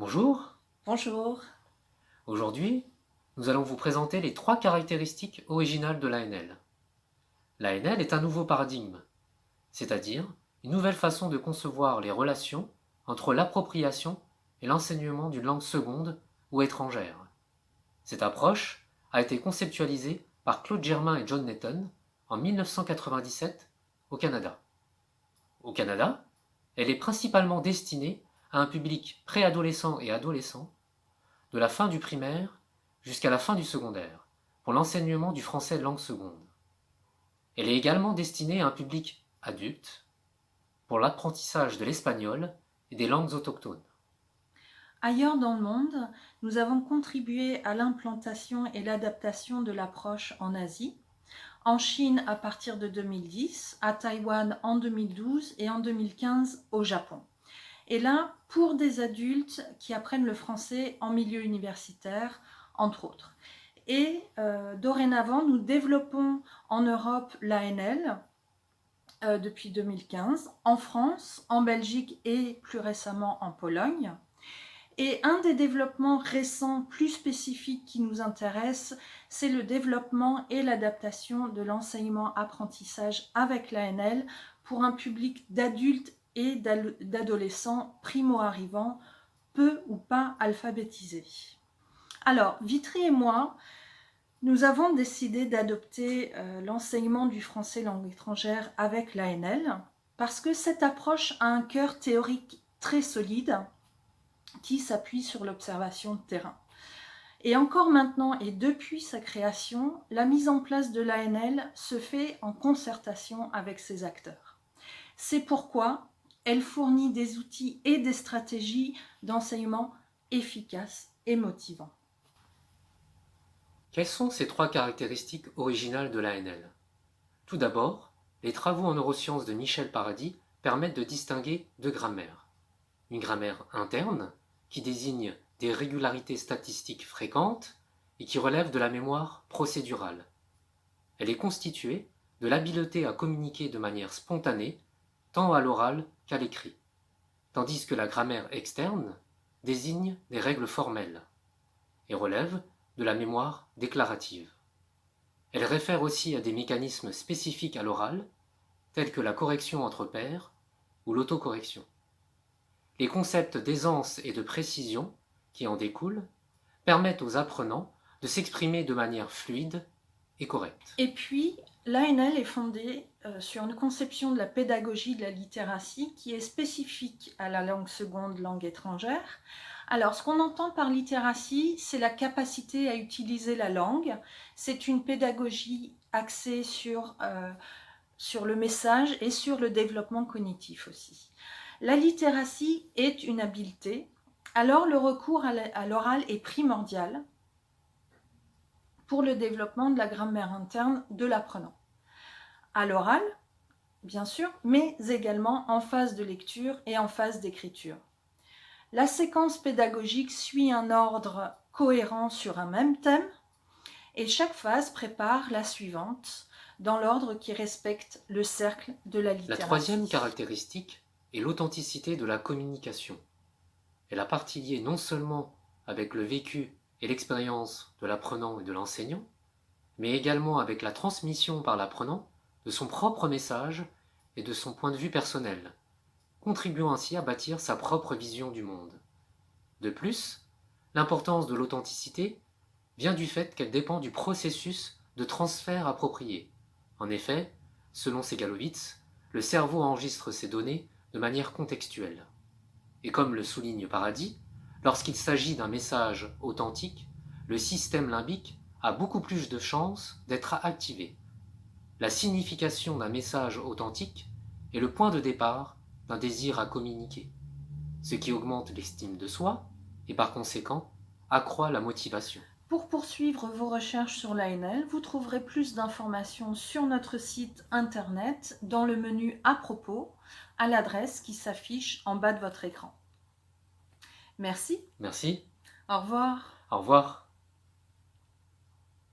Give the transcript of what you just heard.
Bonjour, Bonjour. aujourd'hui, nous allons vous présenter les 3 caractéristiques originales de l'ANL. L'ANL est un nouveau paradigme, c'est-à-dire une nouvelle façon de concevoir les relations entre l'appropriation et l'enseignement d'une langue seconde ou étrangère. Cette approche a été conceptualisée par Claude Germain et John Netton en 1997 au Canada. Au Canada, elle est principalement destinée à un public préadolescent et adolescent de la fin du primaire jusqu'à la fin du secondaire, pour l'enseignement du français langue seconde. Elle est également destinée à un public adulte, pour l'apprentissage de l'espagnol et des langues autochtones. Ailleurs dans le monde, nous avons contribué à l'implantation et l'adaptation de l'approche en Asie, en Chine à partir de 2010, à Taïwan en 2012 et en 2015 au Japon. Et là, pour des adultes qui apprennent le français en milieu universitaire, entre autres. Et dorénavant, nous développons en Europe l'ANL depuis 2015, en France, en Belgique et plus récemment en Pologne. Et un des développements récents plus spécifiques qui nous intéresse, c'est le développement et l'adaptation de l'enseignement-apprentissage avec l'ANL pour un public d'adultes et d'adolescents primo-arrivants, peu ou pas alphabétisés. Alors, Vitry et moi, nous avons décidé d'adopter l'enseignement du français langue étrangère avec l'ANL parce que cette approche a un cœur théorique très solide qui s'appuie sur l'observation de terrain. Et encore maintenant et depuis sa création, la mise en place de l'ANL se fait en concertation avec ses acteurs. C'est pourquoi elle fournit des outils et des stratégies d'enseignement efficaces et motivants. Quelles sont ces 3 caractéristiques originales de l'ANL? Tout d'abord, les travaux en neurosciences de Michel Paradis permettent de distinguer 2 grammaires. Une grammaire interne, qui désigne des régularités statistiques fréquentes et qui relève de la mémoire procédurale. Elle est constituée de l'habileté à communiquer de manière spontanée, tant à l'oral qu'à l'écrit, tandis que la grammaire externe désigne des règles formelles et relève de la mémoire déclarative. Elle réfère aussi à des mécanismes spécifiques à l'oral, tels que la correction entre pairs ou l'autocorrection. Les concepts d'aisance et de précision qui en découlent permettent aux apprenants de s'exprimer de manière fluide et correcte. Et puis, l'ANL est fondée sur une conception de la pédagogie de la littératie qui est spécifique à la langue seconde, langue étrangère. Alors, ce qu'on entend par littératie, c'est la capacité à utiliser la langue. C'est une pédagogie axée sur le message et sur le développement cognitif aussi. La littératie est une habileté, alors le recours à l'oral est primordial pour le développement de la grammaire interne de l'apprenant. À l'oral, bien sûr, mais également en phase de lecture et en phase d'écriture. La séquence pédagogique suit un ordre cohérent sur un même thème et chaque phase prépare la suivante dans l'ordre qui respecte le cercle de la littératie. La troisième caractéristique est l'authenticité de la communication. Elle a partie liée non seulement avec le vécu et l'expérience de l'apprenant et de l'enseignant, mais également avec la transmission par l'apprenant de son propre message et de son point de vue personnel, contribuant ainsi à bâtir sa propre vision du monde. De plus, l'importance de l'authenticité vient du fait qu'elle dépend du processus de transfert approprié. En effet, selon Segalowitz, le cerveau enregistre ses données de manière contextuelle. Et comme le souligne Paradis, lorsqu'il s'agit d'un message authentique, le système limbique a beaucoup plus de chances d'être activé. La signification d'un message authentique est le point de départ d'un désir à communiquer, ce qui augmente l'estime de soi et par conséquent accroît la motivation. Pour poursuivre vos recherches sur l'ANL, vous trouverez plus d'informations sur notre site internet dans le menu à propos à l'adresse qui s'affiche en bas de votre écran. Merci. Merci. Au revoir. Au revoir.